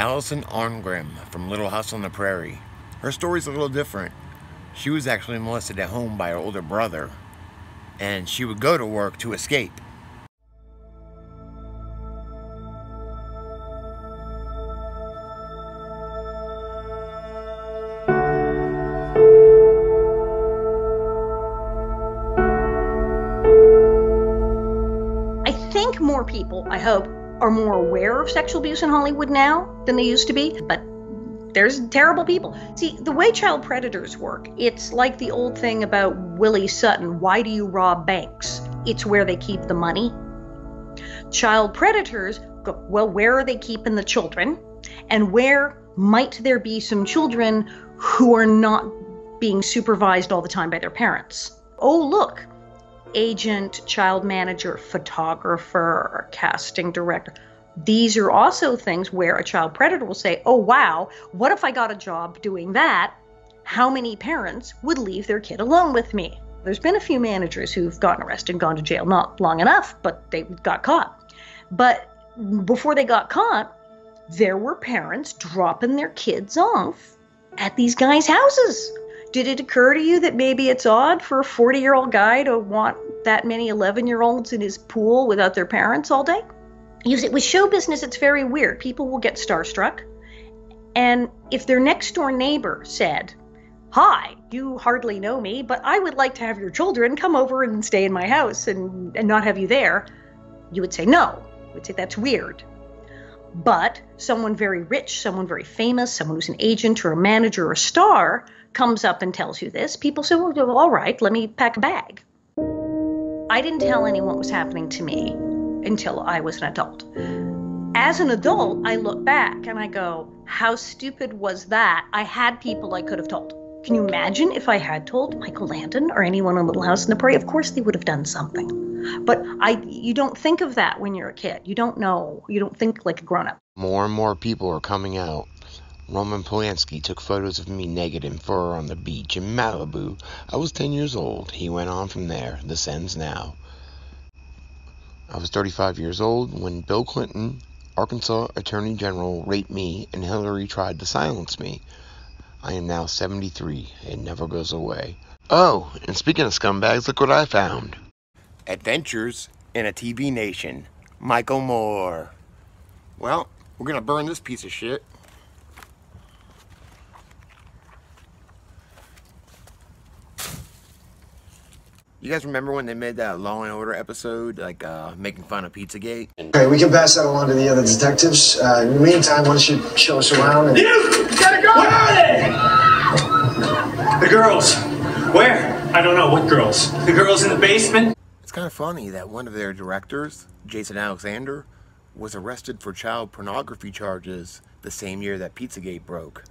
Alison Arngrim from Little House on the Prairie. Her story's a little different. She was actually molested at home by her older brother, and she would go to work to escape. I think more people, I hope, are more aware of sexual abuse in Hollywood now than they used to be, but there's terrible people. See, the way child predators work, it's like the old thing about Willie Sutton, why do you rob banks? It's where they keep the money. Child predators go, well, where are they keeping the children? And where might there be some children who are not being supervised all the time by their parents? Oh, look, agent, child manager, photographer, casting director. These are also things where a child predator will say, oh, wow, what if I got a job doing that? How many parents would leave their kid alone with me? There's been a few managers who've gotten arrested and gone to jail, not long enough, but they got caught. But before they got caught, there were parents dropping their kids off at these guys' houses. Did it occur to you that maybe it's odd for a 40-year-old guy to want that many 11-year-olds in his pool without their parents all day? With show business, it's very weird. People will get starstruck. And if their next door neighbor said, hi, you hardly know me, but I would like to have your children come over and stay in my house and not have you there, you would say no. You would say that's weird. But someone very rich, someone very famous, someone who's an agent or a manager or a star comes up and tells you this, people say, well, all right, let me pack a bag. I didn't tell anyone what was happening to me until I was an adult. As an adult, I look back and I go, how stupid was that? I had people I could have told. Can you imagine if I had told Michael Landon or anyone on Little House on the Prairie? Of course they would have done something. But you don't think of that when you're a kid. You don't know. You don't think like a grown-up. More and more people are coming out. Roman Polanski took photos of me naked in fur on the beach in Malibu. I was 10 years old. He went on from there. This ends now. I was 35 years old when Bill Clinton, Arkansas Attorney General, raped me and Hillary tried to silence me. I am now 73. It never goes away. Oh, and speaking of scumbags, look what I found. Adventures in a TV Nation. Michale Moore. Well, we're gonna burn this piece of shit. You guys remember when they made that Law and Order episode, like making fun of Pizzagate? Okay, we can pass that along to the other detectives. In the meantime, why don't you show us around? And... You gotta go! Where are they? The girls. Where? I don't know. What girls? The girls in the basement? It's kind of funny that one of their directors, Jace Alexander, was arrested for child pornography charges the same year that Pizzagate broke.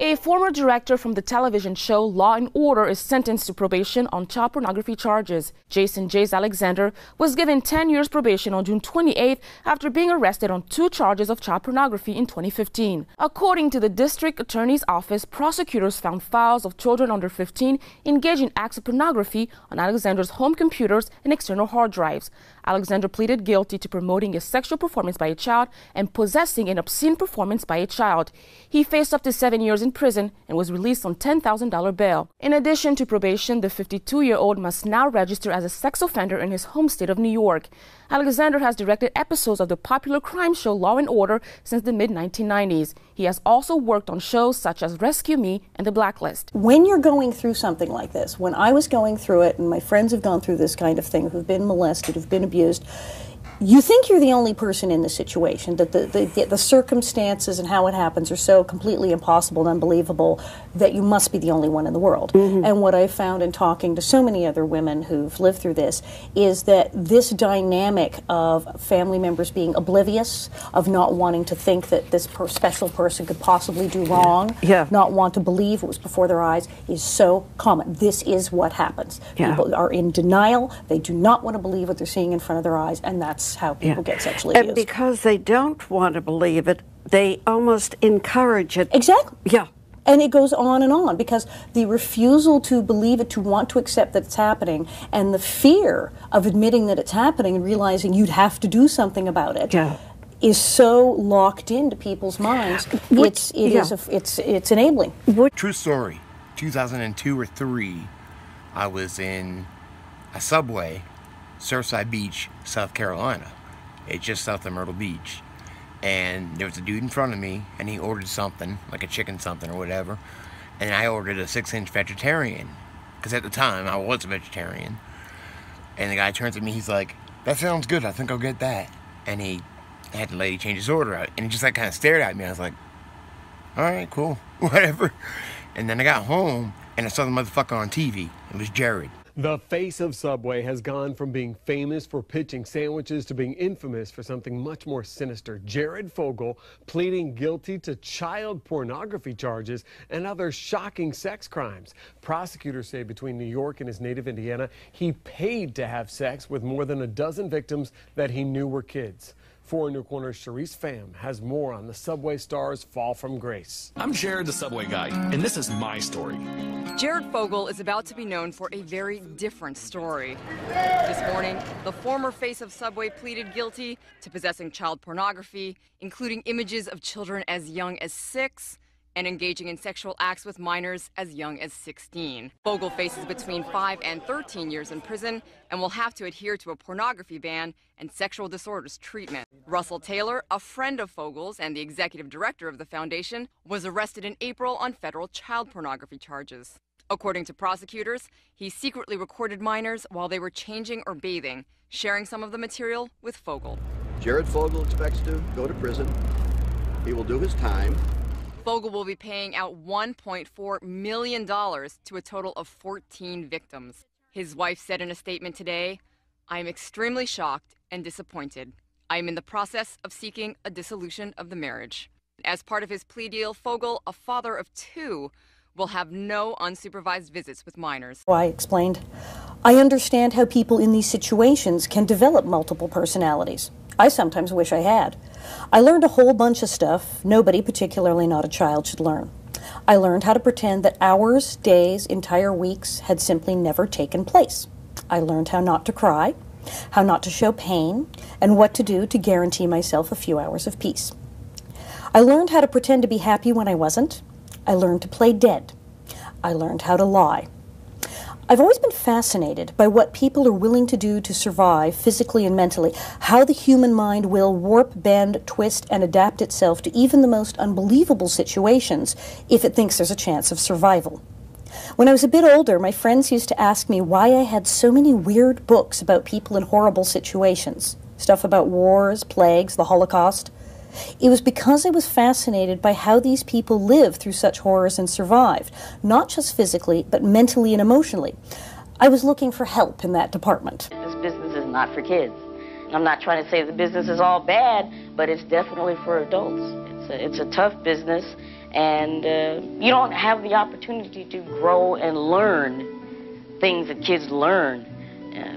A former director from the television show Law and Order is sentenced to probation on child pornography charges. Jace Alexander was given 10 years probation on June 28th after being arrested on 2 charges of child pornography in 2015. According to the district attorney's office, prosecutors found files of children under 15 engaged in acts of pornography on Alexander's home computers and external hard drives. Alexander pleaded guilty to promoting a sexual performance by a child and possessing an obscene performance by a child. He faced up to 7 years in prison and was released on $10,000 bail. In addition to probation, the 52-year-old must now register as a sex offender in his home state of New York. Alexander has directed episodes of the popular crime show Law and Order since the mid-1990s. He has also worked on shows such as Rescue Me and The Blacklist. When you're going through something like this, when I was going through it, and my friends have gone through this kind of thing, who've been molested, who've been abused, you think you're the only person in the situation, that the circumstances and how it happens are so completely impossible and unbelievable that you must be the only one in the world. Mm-hmm. And what I've found in talking to so many other women who've lived through this is that this dynamic of family members being oblivious, of not wanting to think that this special person could possibly do wrong, not want to believe it was before their eyes, is so common. This is what happens. People are in denial. They do not want to believe what they're seeing in front of their eyes, and that's how people get sexually abused. And because they don't want to believe it, they almost encourage it. Exactly. Yeah. And it goes on, because the refusal to believe it, to want to accept that it's happening, and the fear of admitting that it's happening and realizing you'd have to do something about it, is so locked into people's minds. It's enabling. True story. 2002 or 3, I was in a Subway, Surfside Beach, South Carolina. It's just south of Myrtle Beach. And there was a dude in front of me, and he ordered something, like a chicken something or whatever. And I ordered a 6-inch vegetarian, because at the time I was a vegetarian. And the guy turns at me, he's like, "That sounds good, I think I'll get that." And he had the lady change his order out, and he just like kind of stared at me. I was like, all right, cool, whatever. And then I got home, and I saw the motherfucker on TV. It was Jared. The face of Subway has gone from being famous for pitching sandwiches to being infamous for something much more sinister. Jared Fogle pleading guilty to child pornography charges and other shocking sex crimes. Prosecutors say between New York and his native Indiana, he paid to have sex with more than a dozen victims that he knew were kids. 4 New Corner's Sharice Pham has more on the Subway star's fall from grace. I'm Jared, the Subway guy, and this is my story. Jared Fogle is about to be known for a very different story. This morning, the former face of Subway pleaded guilty to possessing child pornography, including images of children as young as 6 and engaging in sexual acts with minors as young as 16. Fogle faces between 5 and 13 years in prison and will have to adhere to a pornography ban and sexual disorders treatment. Russell Taylor, a friend of Fogle's and the executive director of the foundation, was arrested in April on federal child pornography charges. According to prosecutors, he secretly recorded minors while they were changing or bathing, sharing some of the material with Fogle. Jared Fogle expects to go to prison. He will do his time. Fogle will be paying out $1.4 million to a total of 14 victims. His wife said in a statement today, "I am extremely shocked and disappointed. I am in the process of seeking a dissolution of the marriage." As part of his plea deal, Fogle, a father of 2, will have no unsupervised visits with minors. I explained, I understand how people in these situations can develop multiple personalities. I sometimes wish I had. I learned a whole bunch of stuff nobody, particularly not a child, should learn. I learned how to pretend that hours, days, entire weeks had simply never taken place. I learned how not to cry, how not to show pain, and what to do to guarantee myself a few hours of peace. I learned how to pretend to be happy when I wasn't. I learned to play dead. I learned how to lie. I've always been fascinated by what people are willing to do to survive physically and mentally, how the human mind will warp, bend, twist, and adapt itself to even the most unbelievable situations if it thinks there's a chance of survival. When I was a bit older, my friends used to ask me why I had so many weird books about people in horrible situations, stuff about wars, plagues, the Holocaust. It was because I was fascinated by how these people lived through such horrors and survived, not just physically, but mentally and emotionally. I was looking for help in that department. This business is not for kids. I'm not trying to say the business is all bad, but it's definitely for adults. It's a tough business, and you don't have the opportunity to grow and learn things that kids learn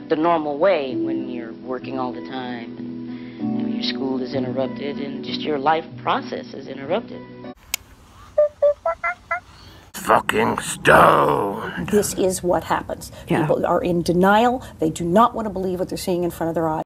the normal way when you're working all the time. Your school is interrupted and just your life process is interrupted. Fucking stoned. This is what happens. People are in denial. They do not want to believe what they're seeing in front of their eyes.